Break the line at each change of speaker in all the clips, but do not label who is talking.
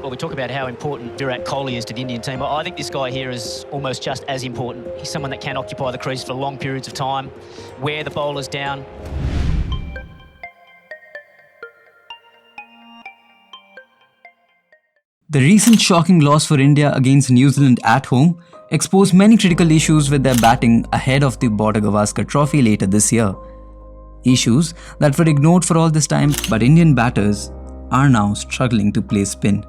Well, we talk about how important Virat Kohli is to the Indian team. I think this guy here is almost just as important. He's someone that can occupy the crease for long periods of time, wear the bowlers down.
The recent shocking loss for India against New Zealand at home exposed many critical issues with their batting ahead of the Border-Gavaskar Trophy later this year. Issues that were ignored for all this time, but Indian batters are now struggling to play spin.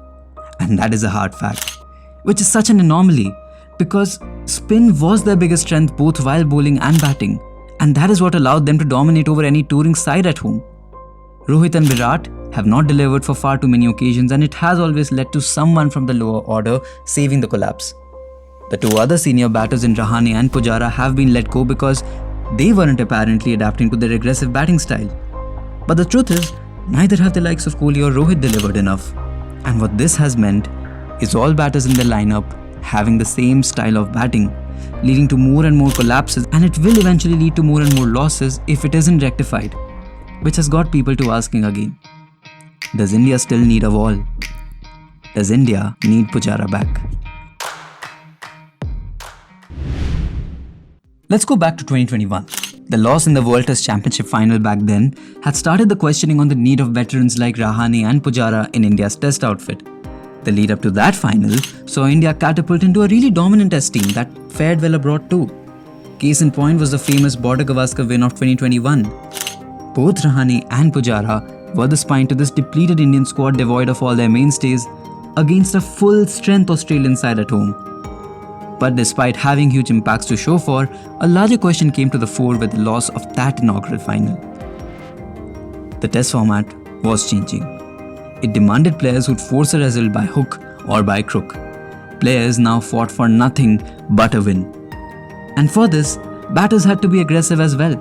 And that is a hard fact, which is such an anomaly because spin was their biggest strength both while bowling and batting, and that is what allowed them to dominate over any touring side at home. Rohit and Virat have not delivered for far too many occasions, and it has always led to someone from the lower order saving the collapse. The two other senior batters in Rahane and Pujara have been let go because they weren't apparently adapting to their aggressive batting style. But the truth is, neither have the likes of Kohli or Rohit delivered enough. And what this has meant is all batters in their lineup having the same style of batting, leading to more and more collapses, and it will eventually lead to more and more losses if it isn't rectified. Which has got people to asking again, does India still need a wall? Does India need Pujara back? Let's go back to 2021. The loss in the World Test Championship final back then had started the questioning on the need of veterans like Rahane and Pujara in India's Test outfit. The lead up to that final saw India catapult into a really dominant Test team that fared well abroad too. Case in point was the famous Border-Gavaskar win of 2021. Both Rahane and Pujara were the spine to this depleted Indian squad devoid of all their mainstays against a full-strength Australian side at home. But despite having huge impacts to show for, a larger question came to the fore with the loss of that inaugural final. The Test format was changing. It demanded players who'd force a result by hook or by crook. Players now fought for nothing but a win. And for this, batters had to be aggressive as well.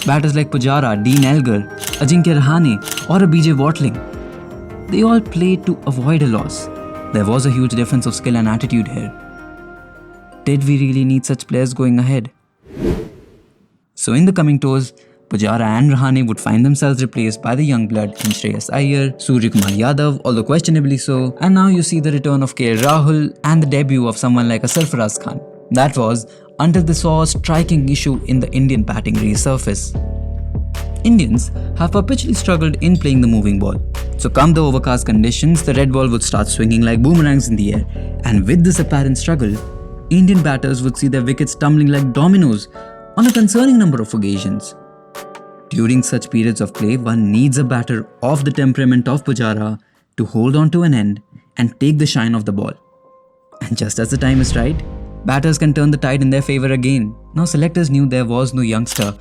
Batters like Pujara, Dean Elgar, Ajinkya Rahane or a BJ Watling. They all played to avoid a loss. There was a huge difference of skill and attitude here. Did we really need such players going ahead? So in the coming tours, Pujara and Rahane would find themselves replaced by the young blood in Shreyas Iyer, Suryakumar Yadav, although questionably so, and now you see the return of KL Rahul and the debut of someone like a Sarfaraz Khan. That was until they saw a striking issue in the Indian batting resurface. Indians have perpetually struggled in playing the moving ball. So come the overcast conditions, the red ball would start swinging like boomerangs in the air, and with this apparent struggle, Indian batters would see their wickets tumbling like dominoes on a concerning number of occasions. During such periods of play, one needs a batter of the temperament of Pujara to hold on to an end and take the shine of the ball. And just as the time is right, batters can turn the tide in their favour again. Now selectors knew there was no youngster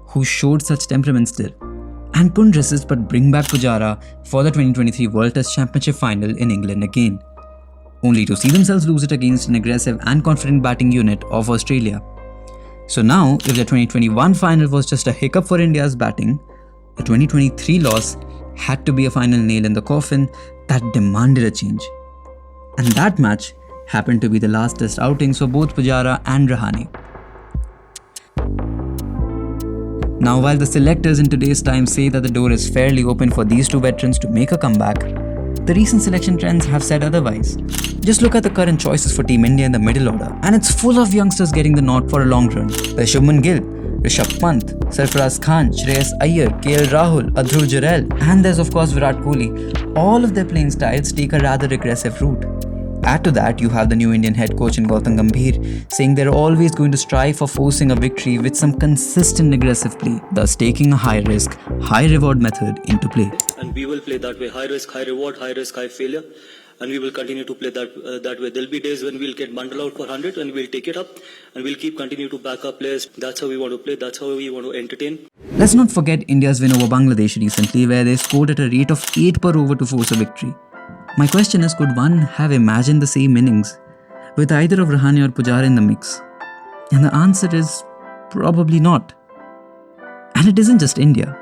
who showed such temperament still, and couldn't resist but bring back Pujara for the 2023 World Test Championship final in England again, only to see themselves lose it against an aggressive and confident batting unit of Australia. So now, if the 2021 final was just a hiccup for India's batting, the 2023 loss had to be a final nail in the coffin that demanded a change. And that match happened to be the last Test outings for both Pujara and Rahane. Now, while the selectors in today's time say that the door is fairly open for these two veterans to make a comeback, the recent selection trends have said otherwise. Just look at the current choices for Team India in the middle order, and it's full of youngsters getting the nod for a long run. There's Shubman Gill, Rishabh Pant, Sarfaraz Khan, Shreyas Iyer, KL Rahul, Dhruv Jurel, and there's of course Virat Kohli. All of their playing styles take a rather aggressive route. Add to that, you have the new Indian head coach in Gautam Gambhir saying they're always going to strive for forcing a victory with some consistent aggressive play, thus taking a high risk, high reward method into play.
And we will play that way, high risk, high reward, high risk, high failure, and we will continue to play that way. There'll be days when we'll get bundled out for 100 and we'll take it up and we'll keep continue to back up players. That's how we want to play, that's how we want to entertain.
Let's not forget India's win over Bangladesh recently, where they scored at a rate of 8 per over to force a victory. My question is, could one have imagined the same innings with either of Rahane or Pujara in the mix? And the answer is probably not. And it isn't just India.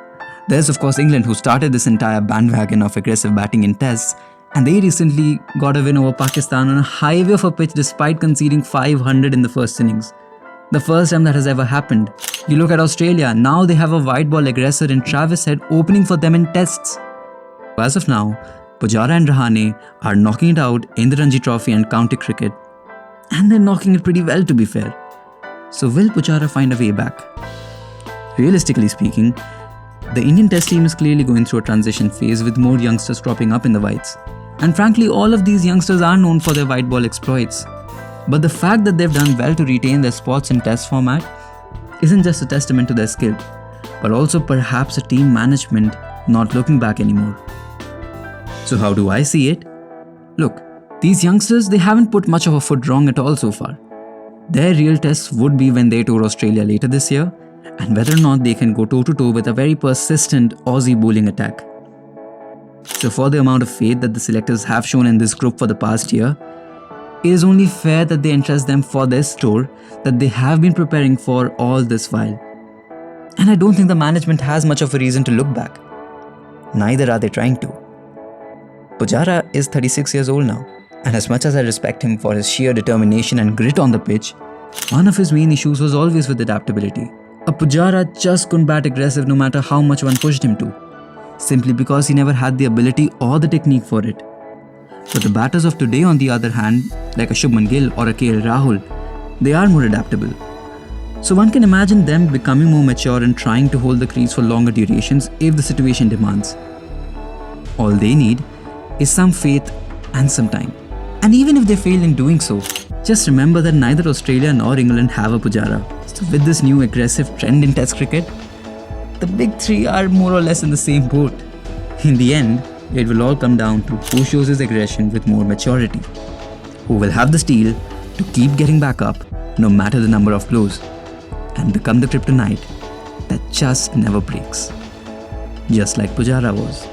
There's of course England, who started this entire bandwagon of aggressive batting in tests, and they recently got a win over Pakistan on a highway of a pitch despite conceding 500 in the first innings. The first time that has ever happened. You look at Australia, now they have a white ball aggressor in Travis Head opening for them in tests. As of now, Pujara and Rahane are knocking it out in the Ranji Trophy and county cricket, and they're knocking it pretty well, to be fair. So will Pujara find a way back? Realistically speaking, the Indian Test team is clearly going through a transition phase with more youngsters cropping up in the whites. And frankly, all of these youngsters are known for their white ball exploits. But the fact that they've done well to retain their spots in Test format isn't just a testament to their skill, but also perhaps a team management not looking back anymore. So how do I see it? Look, these youngsters, they haven't put much of a foot wrong at all so far. Their real tests would be when they tour Australia later this year, and whether or not they can go toe-to-toe with a very persistent Aussie bowling attack. So for the amount of faith that the selectors have shown in this group for the past year, it is only fair that they entrust them for this tour that they have been preparing for all this while. And I don't think the management has much of a reason to look back. Neither are they trying to. Pujara is 36 years old now, and as much as I respect him for his sheer determination and grit on the pitch, one of his main issues was always with adaptability. A Pujara just couldn't bat aggressive no matter how much one pushed him to, simply because he never had the ability or the technique for it. But the batters of today, on the other hand, like a Shubman Gill or a KL Rahul, they are more adaptable. So one can imagine them becoming more mature and trying to hold the crease for longer durations if the situation demands. All they need is some faith and some time. And even if they fail in doing so, just remember that neither Australia nor England have a Pujara. So with this new aggressive trend in Test cricket, the big three are more or less in the same boat. In the end, it will all come down to who shows his aggression with more maturity, who will have the steel to keep getting back up no matter the number of blows, and become the kryptonite that just never breaks, just like Pujara was.